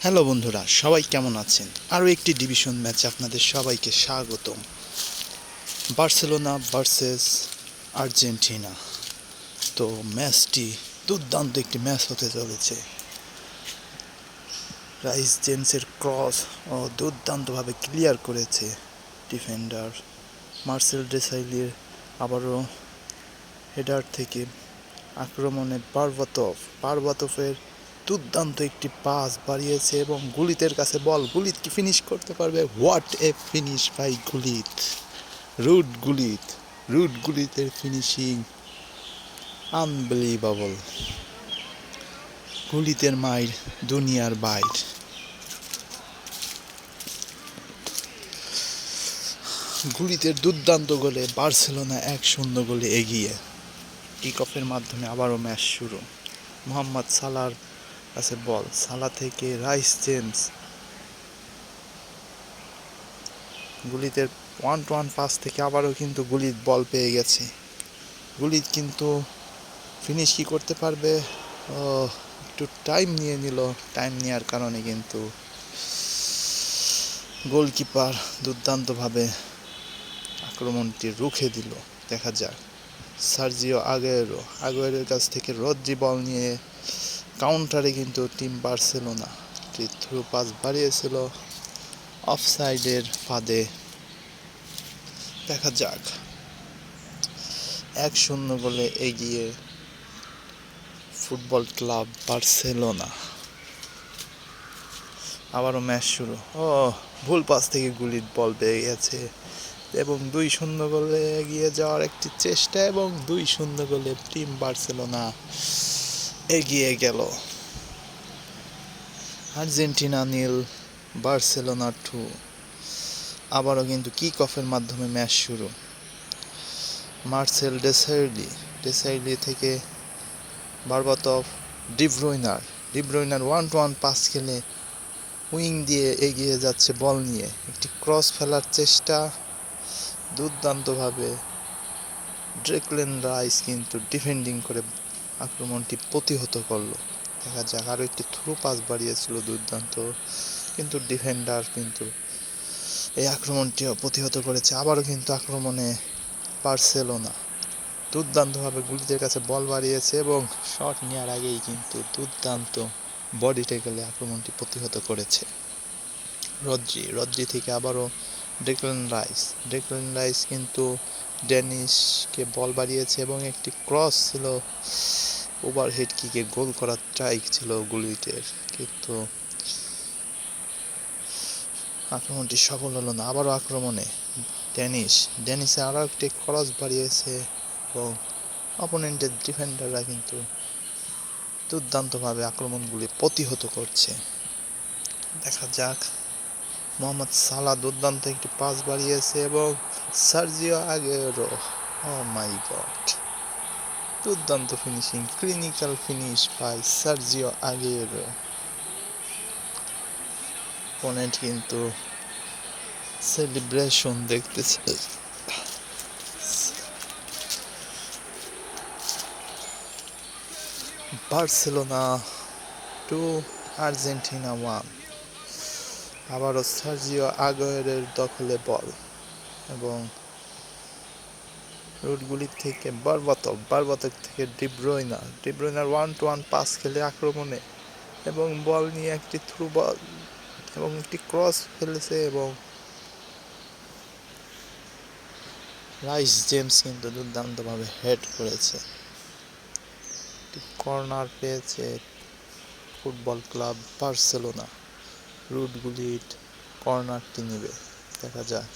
Hello বন্ধুরা, সবাই কেমন আছেন? আরও একটি ডিভিশন ম্যাচে আপনাদের সবাইকে স্বাগতম। Barcelona versus Argentina. তো ম্যাচটি দুর্দান্ত একটি ম্যাচ হতে চলেছে। রাইস জেমসের ক্রস ও দুর্দান্তভাবে ক্লিয়ার করেছে ডিফেন্ডার মার্সেল ডেসাইলির। আবারও হেডার থেকে আক্রমণে বারবাতোভের দুর্দান্ত একটি পাস বাড়িয়েছে এবং গুলিতের কাছে বল। গুলিত কি ফিনিশ করতে পারবে? What a finish by Gullit! Ruud গুলিতের ফিনিশিং আনবিলিভেবল। গুলিতের মাইর দুনিয়ার বাইর। গুলিতের দুর্দান্ত গোলে বার্সেলোনা 1-0 গোলে এগিয়ে। কিক অফের মাধ্যমে আবারও ম্যাচ শুরু। মোহাম্মদ সালার কাছে বল, সালা থেকে রাইস জেমস। গুলিতের 1-1 পাস থেকে আবারও কিন্তু গুলিত বল পেয়ে গেছে। গুলিত কিন্তু ফিনিশ কি করতে পারবে? একটু টাইম নিয়ে নিল। টাইম নেওয়ার কারণে কিন্তু গোলকিপার দুর্দান্তভাবে আক্রমণটি রুখে দিল। দেখা যাক। সার্জিও আগুয়েরোর কাছ থেকে রদ্রি বল নিয়ে কাউন্টারে কিন্তু টিম বার্সেলোনা থ্রু পাস বাড়িয়েছিল অফসাইডের ফাঁদে। দেখা যাক। 1-0 গোলে এগিয়ে ফুটবল ক্লাব বার্সেলোনা। আবারও ম্যাচ শুরু। ভুল পাস থেকে গুলির বল পেয়ে গেছে এবং 2-0 গোলে এগিয়ে যাওয়ার একটি চেষ্টা এবং 2-0 গোলে টিম বার্সেলোনা এগিয়ে গেল। Argentina 0, Barcelona 2। আবারও কিন্তু কিক অফের মাধ্যমে ম্যাচ শুরু। মার্সেল ডেসাইলি থেকে বারবাতভ, ডিব্রুইনার 1-1 পাস খেলে উইং দিয়ে এগিয়ে যাচ্ছে বল নিয়ে। একটি ক্রস ফেলার চেষ্টা দুর্দান্তভাবে ডেকল্যান রাইস কিন্তু ডিফেন্ডিং করে আক্রমণটি প্রতিহত করলো। দেখা যাক। আরও একটি থ্রু পাস বাড়িয়েছিল দুর্দান্ত, কিন্তু ডিফেন্ডার কিন্তু এই আক্রমণটিও প্রতিহত করেছে। আবারও কিন্তু আক্রমণে বার্সেলোনা দুর্দান্তভাবে গুলিদের কাছে বল বাড়িয়েছে এবং শট নেওয়ার আগেই কিন্তু দুর্দান্ত বডি ট্যাকলে আক্রমণটি প্রতিহত করেছে রদ্রি থেকে আবারও ডেকল্যান রাইস কিন্তু ডেনিসকে বল বাড়িয়েছে এবং একটি ক্রস ছিল, ওভারহেড কিকে গোল করার ট্রাই ছিল গুলিটের, কিন্তু আক্রমণটি সফল হলো না। আবারও আক্রমণে ডেনিসে আরও একটি ক্রস বাড়িয়েছে এবং অপোনেন্টের ডিফেন্ডাররা কিন্তু দুর্দান্তভাবে আক্রমণগুলি প্রতিহত করছে। দেখা যাক। মোহাম্মদ সালা দুর্দান্ত একটি পাস বাড়িয়েছে এবং Sergio Aguero, oh my god, দুর্দান্ত finishing, clinical finish by Sergio Aguero. Opponent কিন্তু সেলিব্রেশন দেখতেছে। Barcelona 2, Argentina 1। আবারও সার্জিও আগুয়েরোর দখলে বল এবং রুটগুলি থেকে বারবাতভ থেকে ডিব্রুইনার 1-1 পাস খেলে আক্রমণে এবং বল নিয়ে একটি থ্রু বল এবং একটি ক্রস ফেলেছে এবং রাইস জেমস কিন্তু দুর্দান্তভাবে হেড করেছে। কর্নার পেয়েছে ফুটবল ক্লাব বার্সেলোনা। রুটগুলির কর্নারটি নেবে। দেখা যাক।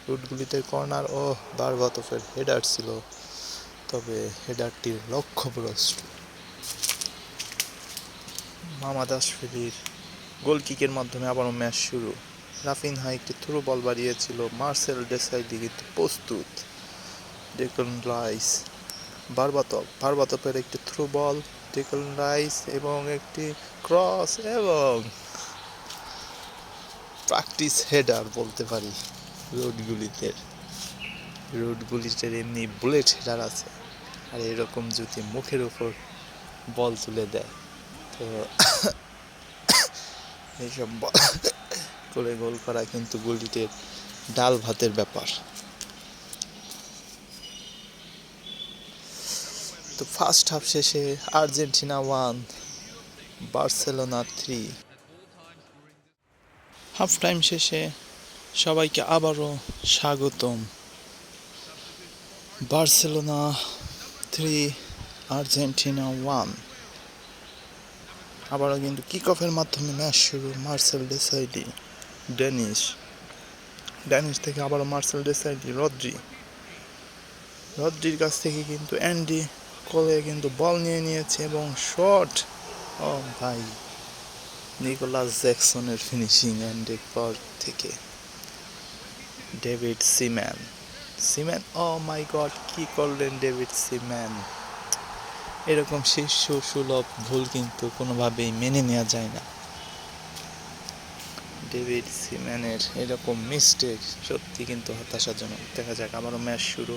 রুটগুলিতে কর্নার ও বারবাতভের হেডার ছিল, তবে হেডারটির লক্ষ্যভ্রষ্ট। মামাদাশভিলির গোল কিকের মাধ্যমে আবারও ম্যাচ শুরু। রাফিনহা একটি থ্রু বল বাড়িয়েছিল, মার্সেল ডেসাইলি কিন্তু প্রস্তুত। ডেকল্যান রাইস, বারবাতভের একটি থ্রু বল, ডেকল্যান রাইস এবং একটি ক্রস এবং প্র্যাকটিস হেডার বলতে পারি। রুটগুলিতের এমনি বুলেট হেডার আছে, আর এরকম যদি মুখের উপর বল তুলে দেয় তো এইসব করে গোল করা কিন্তু গুলিটের ডাল ভাতের ব্যাপার। তো ফার্স্ট হাফ শেষে আর্জেন্টিনা 1 বার্সেলোনা 3। হাফ টাইম শেষে সবাইকে আবারও স্বাগতম। Barcelona 3 Argentina 1। আবারও কিন্তু কিক অফের মাধ্যমে ম্যাচ শুরু। মার্সেল ডেসাইডি, ড্যানিশ থেকে আবারও মার্সেল ডেসাইডি, রদ্রির কাছ থেকে কিন্তু অ্যান্ডি কোলে কিন্তু বল নিয়ে নিয়েছে এবং শট। ও ভাই, নিকোলাস জ্যাকসনের ফিনিশিং অ্যান্ডের পর থেকে। David seaman, O my god, কি করলেন ডেভিড সিম্যান! এরকম শিশু সুলভ ভুল কিন্তু কোনোভাবেই মেনে নেওয়া যায় না। ডেভিড সিম্যানের এরকম মিস্টেক সত্যি কিন্তু হতাশাজনক। দেখা যাক আবারও ম্যাচ শুরু।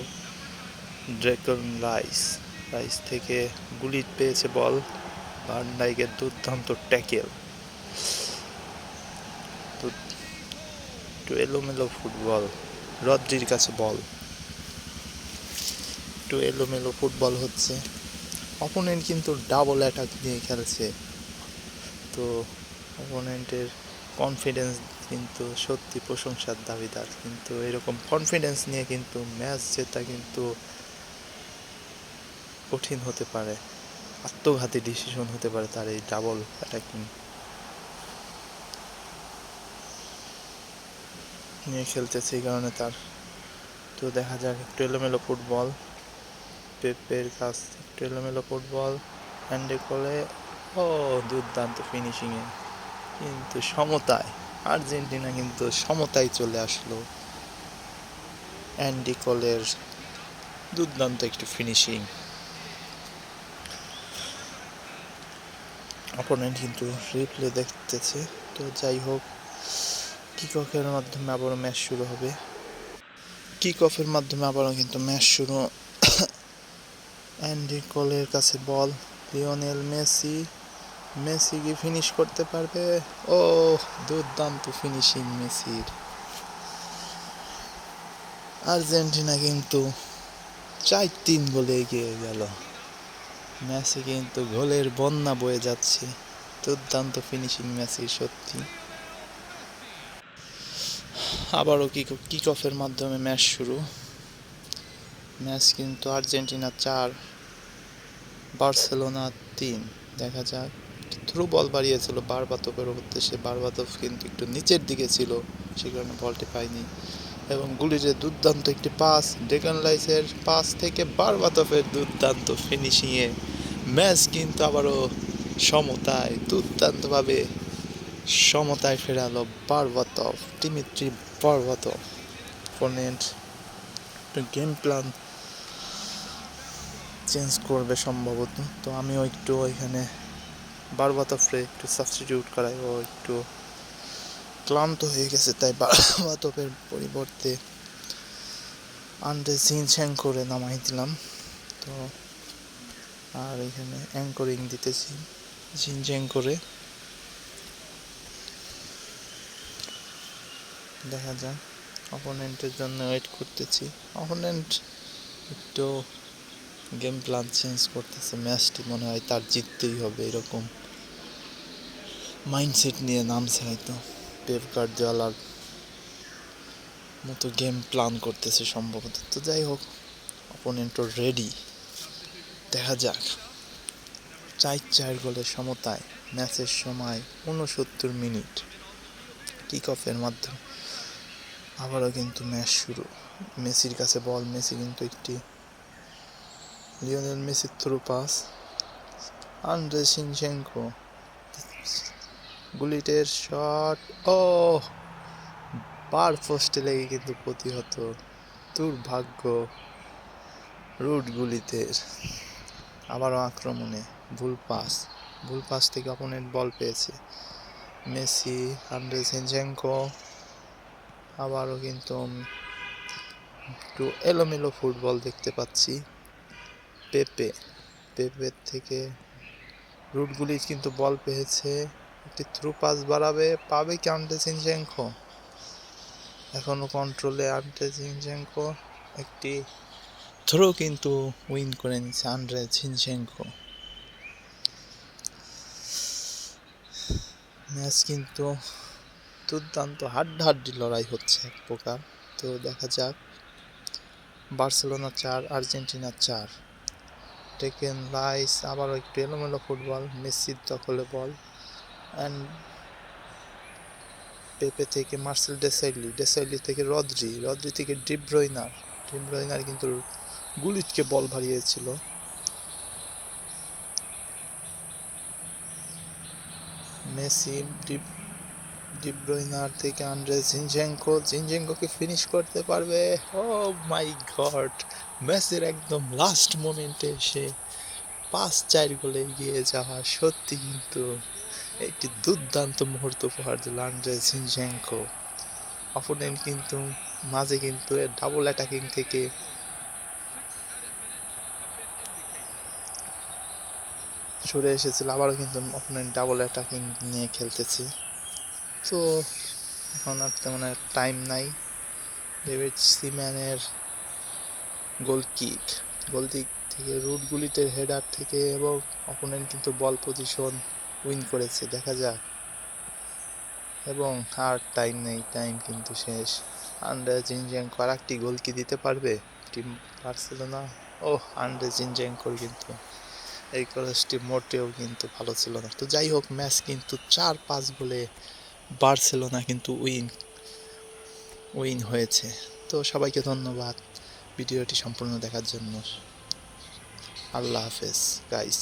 ড্রেকন রাইস থেকে গুলি পেয়েছে বল। ভান ডাইকের দুর্দান্ত ট্যাকেল। একটু এলোমেলো ফুটবল, রদ্রির কাছে বল, একটু এলোমেলো ফুটবল হচ্ছে। অপোনেন্ট কিন্তু ডাবল অ্যাটাক নিয়ে খেলছে, তো অপোনেন্টের কনফিডেন্স কিন্তু সত্যি প্রশংসার দাবিদার। কিন্তু এরকম কনফিডেন্স নিয়ে কিন্তু ম্যাচ জেতা কিন্তু কঠিন হতে পারে, আত্মঘাতী ডিসিশন হতে পারে তার এই ডাবল অ্যাটাকিং নিয়ে খেলতেছে, এই কারণে তার। তো দেখা যাক, একটু এলোমেলো ফুটবল, পেপের কাছ একটু এলোমেলো ফুটবল, হ্যান্ডে করে ও দুর্দান্ত ফিনিশিংয়ে কিন্তু সমতায় আর্জেন্টিনা কিন্তু সমতায় চলে আসলো। অ্যান্ডি কোলের দুর্দান্ত একটু ফিনিশিং। অপোনেন্ট কিন্তু রিপ্লে দেখতেছে। তো যাই হোক, কিক অফের মাধ্যমে আবারও ম্যাচ শুরু হবে। কিক অফের মাধ্যমে আবারও কিন্তু ম্যাচ শুরু। অ্যান্ডি কোলের কাছে বল, লিওনেল মেসি কি ফিনিশ করতে পারবে? ও দুর্দান্ত ফিনিশিং মেসির। আর্জেন্টিনা কিন্তু 4-3 গোলে এগিয়ে গেল। ম্যাচে কিন্তু গোলের বন্যা বয়ে যাচ্ছে। দুর্দান্ত ফিনিশিং মেসির সত্যি। আবারও কিক অফের মাধ্যমে ম্যাচ শুরু। ম্যাচ কিন্তু আর্জেন্টিনা 4 বার্সেলোনা 3। দেখা যাক, থ্রু বল বাড়িয়েছিল বারবাতোভের উদ্দেশ্যে। বারবাতোভ কিন্তু একটু নিচের দিকে ছিল, সে কারণে বলটি পায়নি। এবং গুলির দুর্দান্ত একটি পাস, ডেকান রাইসের পাস থেকে বারবাতোভের দুর্দান্ত ফিনিশিংয়ে ম্যাচ কিন্তু আবারও সমতায়, দুর্দান্তভাবে সমতায় ফেরালো Dimitri Berbatov. Opponent game plan change করবে সম্ভবত, তো আমিও একটু ওইখানে বারবাতোভরে একটু সাবস্টিটিউট করাই। ও একটু ক্লান্ত হয়ে গেছে, তাই বারবাতোভের পরিবর্তে আন্ড্রে জিনচেঙ্কোরে নামাই দিলাম। তো আর এখানে অ্যাঙ্করিং দিতেছি জিনচেঙ্কোরে। দেখা যাক, অপোনেন্টের জন্য ওয়েট করতেছি। অপোনেন্ট একটু গেম প্ল্যান চেঞ্জ করতেছে। ম্যাচটি মনে হয় তার জিততেই হবে, এরকম মাইন্ডসেট নিয়ে নামছে হয়তো। পেপ গার্দিওলার মতো গেম প্ল্যান করতেছে সম্ভবত। তো যাই হোক, অপোনেন্টও রেডি। দেখা যাক, 4-4 গোলের সমতায় ম্যাচের সময় 69 মিনিট। কিক অফের মাধ্যমে আবারও কিন্তু ম্যাচ শুরু। মেসির কাছে বল, মেসি কিন্তু একটি লিওনেল মেসির থ্রু পাস, আন্ড্রে জিনচেঙ্কো, গুলিটের শট, ও বার পোস্টে লেগে কিন্তু প্রতিহত। দুর্ভাগ্য রুট গুলিতের। আবারও আক্রমণে ভুল পাস থেকে অপোনেন্ট বল পেয়েছে। মেসি, আন্ড্রে জিনচেঙ্কো, আবারও কিন্তু একটু এলোমেলো ফুটবল দেখতে পাচ্ছি। পেপের থেকে রুটগুলি কিন্তু বল পেয়েছে, একটি থ্রু পাস বাড়াবে, পাবে কি আন্দ্রে জিনচেঙ্কো? এখনো কন্ট্রোলে আন্দ্রে জিনচেঙ্কো, একটি থ্রো কিন্তু উইন করে নিচ্ছে আন্দ্রে জিনচেঙ্কো। ম্যাচ কিন্তু দুর্দান্ত হাড্ডাহাড্ডি লড়াই হচ্ছে এক প্রকার। তো দেখা যাক। Barcelona 4 Argentina 4। টেকেন রাইস, আবারও একটু এলোমেলো ফুটবল, মেসির দখলে বল, অ্যান্ড পেপে থেকে মার্সেল ডেসাইলি, ডেসাইলি থেকে রদ্রি, রদ্রি থেকে ডিব্রয়নার, ডিব্রয়নার কিন্তু গুলিটকে বল ভারিয়েছিল। মেসি, ডিব্রয়নার থেকে আন্দ্রে জিনচেঙ্কো, জিনচেঙ্কোকে ফিনিশ করতে পারবে। ও মাই গড, মেসির একদম লাস্ট মোমেন্টে এসে 5-4 গোলে এগিয়ে যাওয়া সত্যি কিন্তু একটি দুর্দান্ত মুহূর্ত উপহার দিল আন্দ্রে জিনচেঙ্কো। অপোনেন্ট কিন্তু মাঝে কিন্তু ডাবল অ্যাটাকিং থেকে সরে এসেছিল, আবারও কিন্তু অপোনেন্ট ডাবল অ্যাটাকিং নিয়ে খেলতেছে। তো এখন আর তেমন টাইম নাই। ডেভিড সিম্যানের গোল দিক থেকে রুট গুলিটের হেডার থেকে, এবং অপোনেন্ট কিন্তু বল পজিশন উইন করেছে। দেখা যাক। এবং আর টাইম নেই, টাইম কিন্তু শেষ। আন্দ্রে জিনচেঙ্কো আর একটি গোল কি দিতে পারবে টিম বার্সেলোনা? আন্দ্রে জিনচেঙ্কোর কিন্তু এই ক্রসটি মোটেও কিন্তু ভালো ছিল না। তো যাই হোক, ম্যাচ কিন্তু 4-5 গোলে বার্সেলোনা কিন্তু উইন হয়েছে। তো সবাইকে ধন্যবাদ ভিডিওটি সম্পূর্ণ দেখার জন্য। আল্লাহ হাফেজ গাইস।